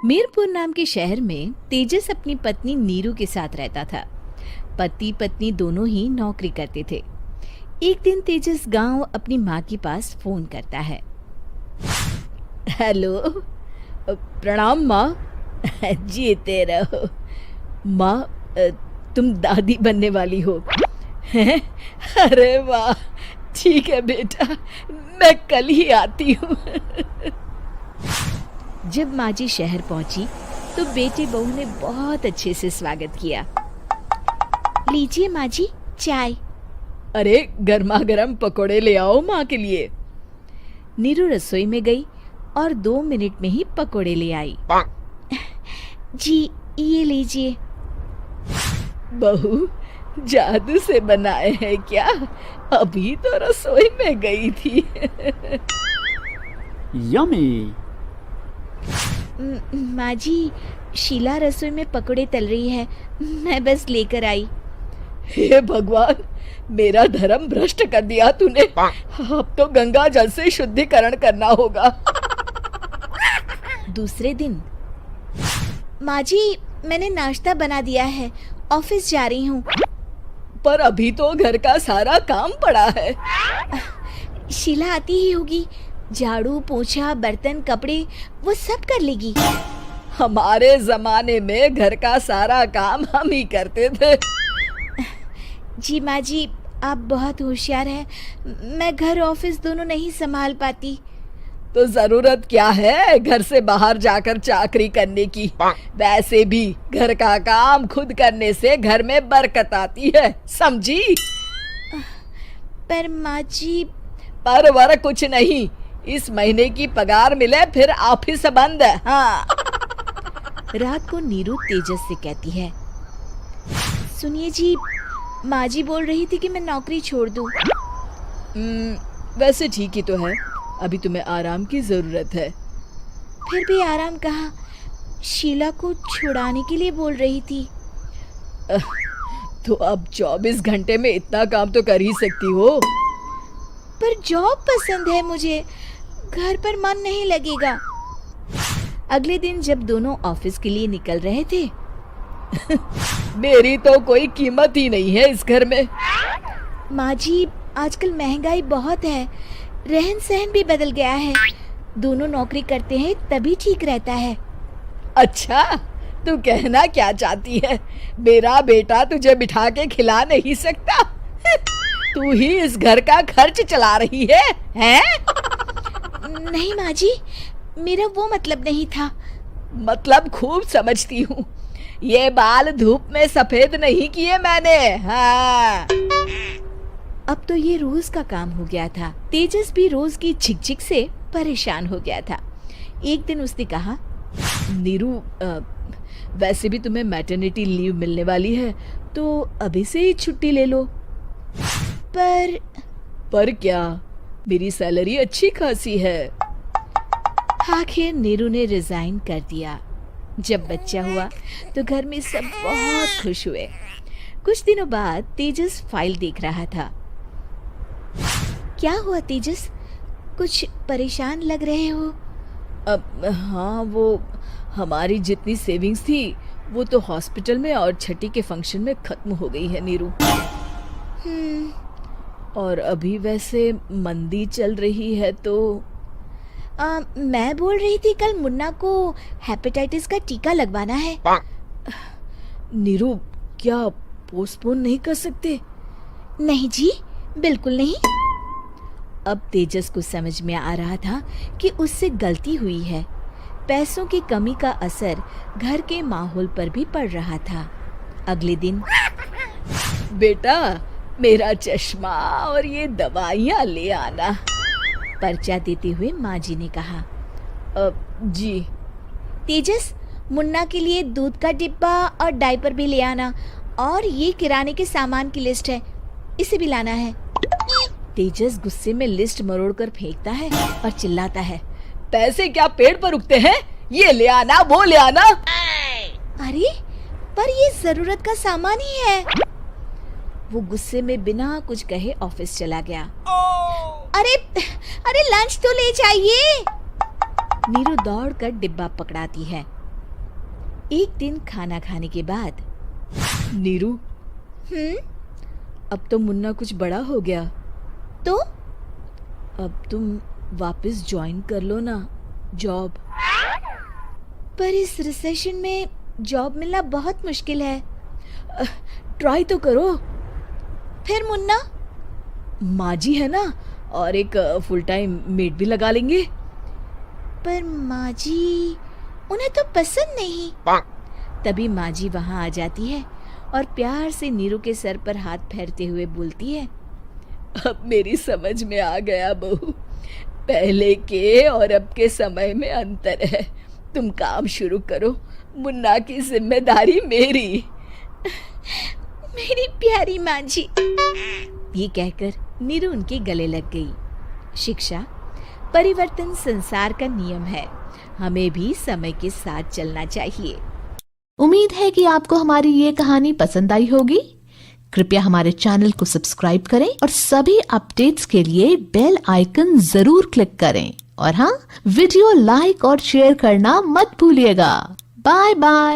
मीरपुर नाम के शहर में तेजस अपनी पत्नी नीरू के साथ रहता था। पति पत्नी दोनों ही नौकरी करते थे। एक दिन तेजस गांव अपनी माँ के पास फोन करता है। हेलो, प्रणाम माँ। जीते रहो माँ, तुम दादी बनने वाली हो हैं? अरे वाह, ठीक है बेटा, मैं कल ही आती हूँ। जब माँ जी शहर पहुंची तो बेटे बहू ने बहुत अच्छे से स्वागत किया। लीजिए माँ जी, चाय। अरे गर्मा गर्म पकोड़े ले आओ माँ के लिए। नीरू रसोई में गई और 2 मिनट में ही पकोड़े ले आई। जी ये लीजिए। बहू जादू से बनाए हैं क्या? अभी तो रसोई में गई थी। यम्मी। माँ जी, शीला रसोई में पकोड़े तल रही है, मैं बस लेकर आई। हे भगवान, मेरा धर्म भ्रष्ट कर दिया तूने। अब तो गंगा जल से शुद्धिकरण करना होगा। दूसरे दिन, माँ जी मैंने नाश्ता बना दिया है, ऑफिस जा रही हूँ। पर अभी तो घर का सारा काम पड़ा है। शीला आती ही होगी, झाड़ू पोछा बर्तन कपड़े वो सब कर लेगी। हमारे जमाने में घर का सारा काम हम ही करते थे। जी माँ जी, आप बहुत होशियार हैं, मैं घर ऑफिस दोनों नहीं संभाल पाती। तो जरूरत क्या है घर से बाहर जाकर चाकरी करने की? वैसे भी घर का काम खुद करने से घर में बरकत आती है, समझी? पर माँ जी। पर वर कुछ नहीं, इस महीने की पगार मिले फिर ऑफिस बंद है। हाँ। रात को नीरू तेजस से कहती है, सुनिए जी, माँ जी बोल रही थी कि मैं नौकरी छोड़ दूं। वैसे ठीक ही तो है, अभी तुम्हें आराम की जरूरत है। फिर भी आराम कहाँ, शीला को छुड़ाने के लिए बोल रही थी। तो अब 24 घंटे में इतना काम तो कर ही सकती हो। पर जॉब पसंद है मुझे, घर पर मन नहीं लगेगा। अगले दिन जब दोनों ऑफिस के लिए निकल रहे थे, मेरी तो कोई कीमत ही नहीं है इस घर में। माँ जी, आजकल महंगाई बहुत है, रहन सहन भी बदल गया है, दोनों नौकरी करते हैं तभी ठीक रहता है। अच्छा, तू कहना क्या चाहती है? मेरा बेटा तुझे बिठा के खिला नहीं सकता? तू ही इस घर का खर्च चला रही है, हैं? नहीं माँ जी, मेरा वो मतलब नहीं था। मतलब खूब समझती हूँ, ये बाल धूप में सफेद नहीं किए मैंने। हाँ। अब तो ये रोज का काम हो गया था। तेजस भी रोज की झिकझिक से परेशान हो गया था। एक दिन उसने कहा, नीरू, वैसे भी तुम्हें मैटरनिटी लीव मिलने वाली है, तो अभी से ही छुट्टी ले लो। पर क्या, मेरी सैलरी अच्छी खासी है। आखिर नीरू ने रिजाइन कर दिया। जब बच्चा हुआ तो घर में सब बहुत खुश हुए। कुछ दिनों बाद तेजस फाइल देख रहा था। क्या हुआ तेजस, कुछ परेशान लग रहे हो? हाँ, वो हमारी जितनी सेविंग्स थी वो तो हॉस्पिटल में और छठी के फंक्शन में खत्म हो गई है नीरू। और अभी वैसे मंदी चल रही है तो मैं बोल रही थी कल मुन्ना को हेपेटाइटिस का टीका लगवाना है। नीरू, क्या पोस्टपोन नहीं कर सकते? नहीं जी, बिल्कुल नहीं। अब तेजस को समझ में आ रहा था कि उससे गलती हुई है। पैसों की कमी का असर घर के माहौल पर भी पड़ रहा था। अगले दिन, बेटा मेरा चश्मा और ये दवाइयाँ ले आना, पर्चा देते हुए माँ जी ने कहा। जी। तेजस, मुन्ना के लिए दूध का डिब्बा और डायपर भी ले आना, और ये किराने के सामान की लिस्ट है, इसे भी लाना है। तेजस गुस्से में लिस्ट मरोड़कर फेंकता है और चिल्लाता है, पैसे क्या पेड़ पर उगते हैं? ये ले आना, वो ले आना। अरे पर ये जरूरत का सामान ही है। वो गुस्से में बिना कुछ कहे ऑफिस चला गया। अरे लंच तो ले जाइए। नीरू दौड़कर डिब्बा पकड़ाती है एक दिन खाना खाने के बाद, नीरू, अब तो मुन्ना कुछ बड़ा हो गया, तो अब तुम वापस ज्वाइन कर लो ना जॉब। पर इस रिसेशन में जॉब मिलना बहुत मुश्किल है। ट्राई तो करो। फिर मुन्ना, माँ जी है ना, और एक फुल टाइम मेड भी लगा लेंगे। पर माँ जी, उन्हें तो पसंद नहीं। तभी माँ जी वहाँ आ जाती है और प्यार से नीरू के सर पर हाथ फेरते हुए बोलती है, अब मेरी समझ में आ गया बहू, पहले के और अब के समय में अंतर है। तुम काम शुरू करो, मुन्ना की जिम्मेदारी मेरी। मेरी प्यारी माँ जी, ये कहकर नीरू उनके गले लग गई। शिक्षा, परिवर्तन संसार का नियम है, हमें भी समय के साथ चलना चाहिए। उम्मीद है कि आपको हमारी ये कहानी पसंद आई होगी। कृपया हमारे चैनल को सब्सक्राइब करें और सभी अपडेट्स के लिए बेल आइकन जरूर क्लिक करें। और हाँ, वीडियो लाइक और शेयर करना मत भूलिएगा। Bye bye.